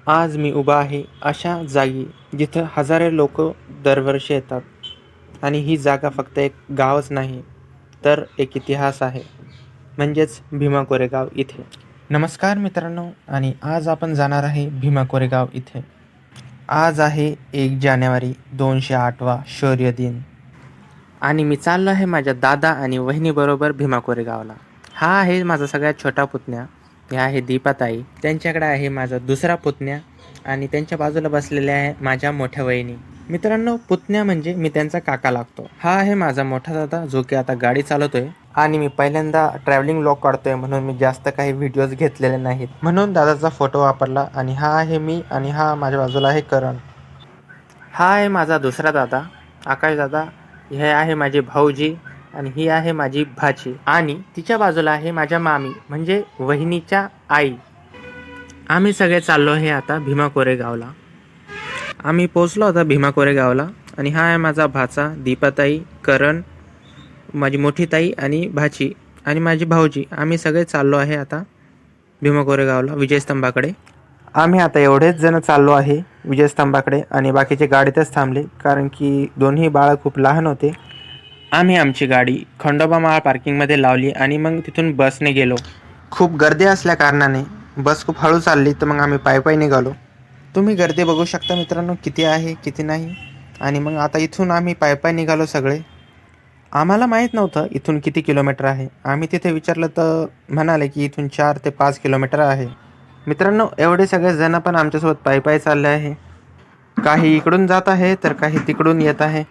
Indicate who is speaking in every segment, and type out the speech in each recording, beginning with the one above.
Speaker 1: आज मी उभा आहे अशा जागी जिथं हजारो लोक दरवर्षी येतात आणि ही जागा फक्त एक गावच नाही तर एक इतिहास आहे, म्हणजेच भीमा कोरेगाव इथे. नमस्कार मित्रांनो, आणि आज आपण जाणार आहे भीमा कोरेगाव इथे. आज आहे 1 जानेवारी 208वा शौर्य दिन आणि मी चाललो आहे माझ्या दादा आणि वहिनीबरोबर भीमा कोरेगावला. हा आहे माझा सगळ्यात छोटा पुतण्या, हे आहे दीपाताई, त्यांच्याकडे आहे माझा दुसरा पुतण्या आणि त्यांच्या बाजूला बसलेले आहे माझ्या मोठ्या वहिनी. मित्रांनो, पुतण्या म्हणजे मी त्यांचा काका लागतो. हा आहे माझा मोठा दादा, जो की आता गाडी चालवतोय आणि मी पहिल्यांदा ट्रॅव्हलिंग व्लॉग काढतोय, म्हणून मी जास्त काही व्हिडिओज घेतलेले नाहीत, म्हणून दादाचा फोटो वापरला. आणि हा आहे मी आणि हा माझ्या बाजूला आहे करण. हा आहे माझा दुसरा दादा आकाश दादा, हे आहे माझे भाऊजी आणि ही आहे माझी भाची आणि तिच्या बाजूला आहे माझ्या मामी म्हणजे वहिनीच्या आई. आम्ही सगळे चाललो आहे आता भीमा कोरेगावला. आम्ही पोचलो होता भीमा कोरेगावला आणि हा आहे माझा भाचा दीपाताई, करण, माझी मोठी ताई आणि भाची आणि माझी भाऊजी. आम्ही सगळे चाललो आहे आता भीमा कोरेगावला विजयस्तंभाकडे. आम्ही आता एवढेच जण चाललो आहे विजयस्तंभाकडे आणि बाकीचे गाडीतच थांबले, कारण की दोन्ही बाळं खूप लहान होते. आम्ही आमची गाडी खंडोबा माळ पार्किंगमध्ये लावली आणि मग तिथून बसने गेलो. खूप गर्दी असल्या कारणाने बस खूप हळू चालली, तर मग आम्ही पायी निघालो. तुम्ही गर्दी बघू शकता मित्रांनो, किती आहे किती नाही. आणि मग आता इथून आम्ही पायी निघालो सगळे. आम्हाला माहीत नव्हतं इथून किती किलोमीटर आहे. आम्ही तिथे विचारलं तर म्हणाले की इथून 4 ते 5 किलोमीटर आहे. मित्रांनो, एवढे सगळे जण पण आमच्यासोबत पायी चालले आहे. काही इकडून जात आहे तर काही तिकडून येत आहे.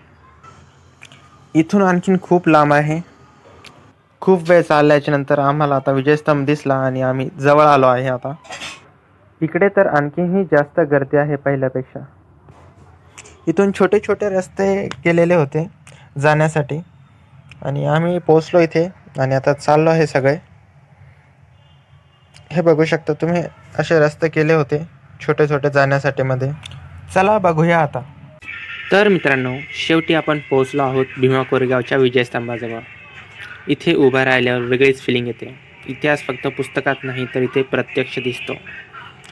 Speaker 1: इथून आणखीन खूप लांब आहे. खूप वेळ चालल्याच्या नंतर आम्हाला आता विजयस्तंभ दिसला आणि आम्ही जवळ आलो आहे आता. इकडे तर आणखीनही जास्त गर्दी आहे पहिल्यापेक्षा. इथून छोटे छोटे रस्ते केलेले होते जाण्यासाठी आणि आम्ही पोचलो इथे आणि आता चाललो आहे सगळे. हे बघू शकता तुम्ही, असे रस्ते केले होते छोटे छोटे जाण्यासाठी मध्ये. चला बघूया आता. तर मित्रांनो, शेवटी आपण पोहोचलो आहोत भीमा कोरेगावच्या विजयस्तंभाजवळ. इथे उभा राहिल्यावर वेगळीच फिलिंग येते. इतिहास फक्त पुस्तकात नाही तर इथे प्रत्यक्ष दिसतो.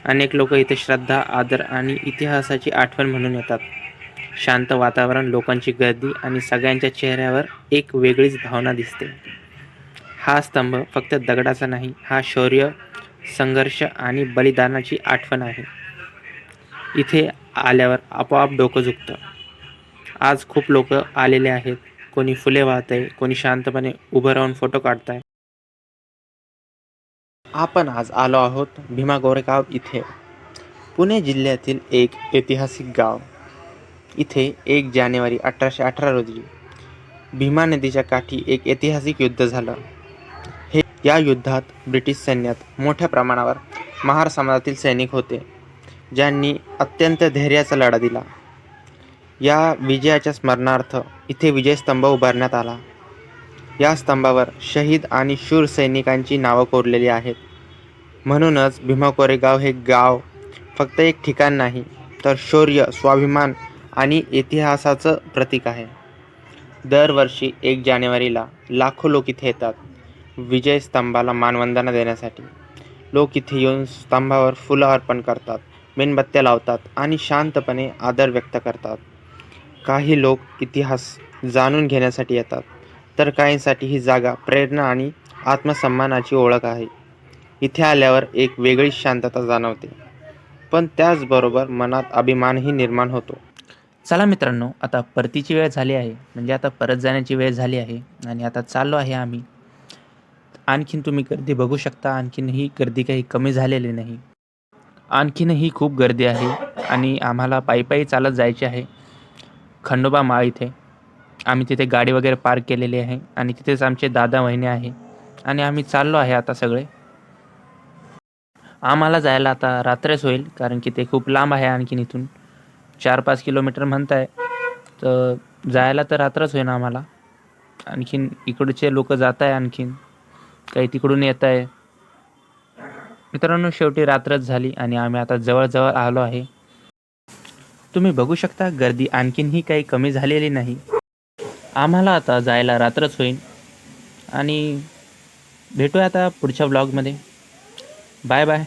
Speaker 1: अनेक लोक इथे श्रद्धा, आदर आणि इतिहासाची आठवण म्हणून येतात. शांत वातावरण, लोकांची गर्दी आणि सगळ्यांच्या चेहऱ्यावर एक वेगळीच भावना दिसते. हा स्तंभ फक्त दगडाचा नाही, हा शौर्य, संघर्ष आणि बलिदानाची आठवण आहे. इथे आल्यावर आपोआप डोकं झुकतं. आज खूप लोक आलेले आहेत. कोणी फुले वाहतंय, कोणी शांतपणे उभं राहून फोटो काढताय. आपण आज आलो आहोत भीमा कोरेगाव इथे, पुणे जिल्ह्यातील एक ऐतिहासिक गाव. इथे 1 जानेवारी 1818 रोजी भीमा नदीच्या काठी एक ऐतिहासिक युद्ध झालं. या युद्धात ब्रिटिश सैन्यात मोठ्या प्रमाणावर महार समाजातील सैनिक होते, ज्यांनी अत्यंत धैर्याचा लढा दिला. या विजयाच्या स्मरणार्थ इथे विजयस्तंभ उभारण्यात आला. या स्तंभावर शहीद आणि शूर सैनिकांची नावं कोरलेली आहेत. म्हणूनच भीमा कोरेगाव हे गाव फक्त एक ठिकाण नाही, तर शौर्य, स्वाभिमान आणि इतिहासाचं प्रतीक आहे. दरवर्षी 1 जानेवारीला लाखो लोक इथे येतात विजय स्तंभाला मानवंदना देण्यासाठी. लोक इथे येऊन स्तंभावर फुलं अर्पण करतात, मेणबत्त्या लावतात आणि शांतपणे आदर व्यक्त करतात. काही लोक इतिहास जाणून घेण्यासाठी येतात, तर काहींसाठी ही जागा प्रेरणा आणि आत्मसन्मानाची ओळख आहे. इथे आल्यावर एक वेगळी शांतता जाणवते, पण त्याचबरोबर मनात अभिमानही निर्माण होतो. चला मित्रांनो, आता परतीची वेळ झाली आहे, म्हणजे आता परत जाण्याची वेळ झाली आहे आणि आता चाललो आहे आम्ही. आणखीन तुम्ही गर्दी बघू शकता, आणखीनही गर्दी काही कमी झालेली नाही. आणखीनही खूप गर्दी आहे आणि आम्हाला पायी चालत जायचे आहे खंडोबा माळ इथे. आम्ही तिथे गाडी वगैरे पार्क केलेली आहे आणि तिथेच आमचे दादा वहिनी आहे आणि आम्ही चाललो आहे आता सगळे. आम्हाला जायला आता रात्रच होईल, कारण की ते खूप लांब आहे. आणखीन इथून 4-5 किलोमीटर म्हणताय, तर जायला तर रात्रच होईल आम्हाला. आणखीन इकडचे लोक जात आहे, आणखीन काही तिकडून येत आहे. मित्रांनो, शेवटी रात्रच झाली आणि आम्ही आता जवळ आलो आहे. तुम्ही बघू शकता, गर्दी आणखीनही काही कमी झालेली नाही. आम्हाला आता जायला रात्रच होईल आणि भेटूया आता पुढच्या व्लॉगमध्ये. Bye bye.